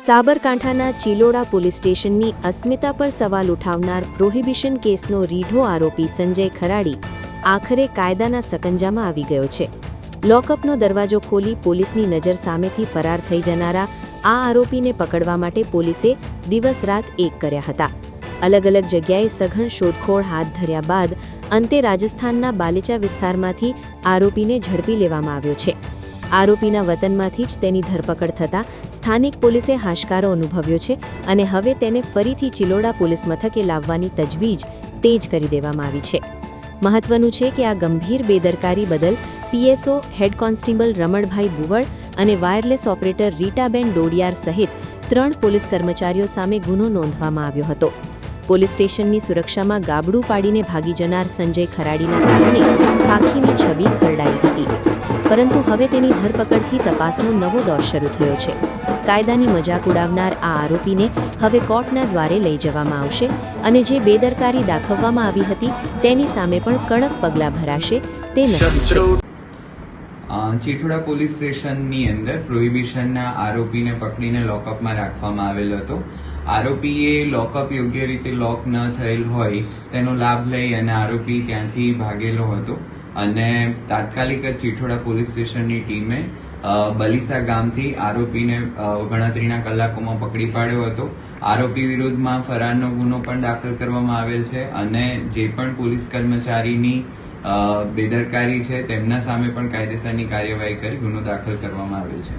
સાબરકાંઠાના ચિલોડા પોલીસ સ્ટેશનની અસ્મિતા પર સવાલ ઉઠાવનાર પ્રોહિબિશન કેસનો રીઢો આરોપી સંજય ખરાડી આખરે કાયદાના સકંજામાં આવી ગયો છે। લોકઅપનો દરવાજો ખોલી પોલીસની નજર સામેથી ફરાર થઈ જનારા આ આરોપીને પકડવા માટે પોલીસે દિવસ રાત એક કર્યા હતા। અલગ અલગ જગ્યાએ સઘન શોધખોળ હાથ ધર્યા બાદ અંતે રાજસ્થાનના બાલેચા વિસ્તારમાંથી આરોપીને ઝડપી લેવામાં આવ્યો છે। આરોપીના વતનમાંથી જ તેની ધરપકડ થતાં સ્થાનિક પોલીસે હાશકારો અનુભવ્યો છે અને હવે તેને ફરીથી ચિલોડા પોલીસ મથકે લાવવાની તજવીજ તેજ કરી દેવામાં આવી છે। મહત્વનું છે કે આ ગંભીર બેદરકારી બદલ પીએસઓ હેડ કોન્સ્ટેબલ રમણભાઈ બુવડ અને વાયરલેસ ઓપરેટર રીટાબેન ડોડિયાર સહિત 3 પોલીસ કર્મચારીઓ સામે ગુનો નોંધવામાં આવ્યો હતો। પોલીસ સ્ટેશનની સુરક્ષામાં ગાબડું પાડીને ભાગી જનાર સંજય ખરાડીના કારણે ખાખીની છબી ખરડાઈ હતી, પરંતુ હવે તેની ધરપકડથી તપાસનો નવો દોર શરૂ થયો છે। કાયદાની મજાક ઉડાવનાર આ આરોપીને હવે કોર્ટના દ્વારે લઈ જવામાં આવશે અને જે બેદરકારી દાખવવામાં આવી હતી તેની સામે પણ કડક પગલાં ભરાશે તે નક્કી છે। ચિલોડા પોલીસ સ્ટેશનની અંદર પ્રોહિબિશનના આરોપીને પકડીને લોકઅપમાં રાખવામાં આવેલ હતો। આરોપીએ લોકઅપ યોગ્ય રીતે લોક ન થયેલ હોય તેનો લાભ લઈ અને આરોપી ત્યાંથી ભાગેલો હતો અને તાત્કાલિક જ ચિલોડા પોલીસ સ્ટેશનની ટીમે બલીસા ગામથી આરોપીને ગણતરીના કલાકોમાં પકડી પાડ્યો હતો। આરોપી વિરુદ્ધમાં ફરારનો ગુનો પણ દાખલ કરવામાં આવેલ છે અને જે પણ પોલીસ કર્મચારીની બેદરકારી છે તેમના સામે પણ કાયદેસરની કાર્યવાહી કરી ગુનો દાખલ કરવામાં આવેલ છે।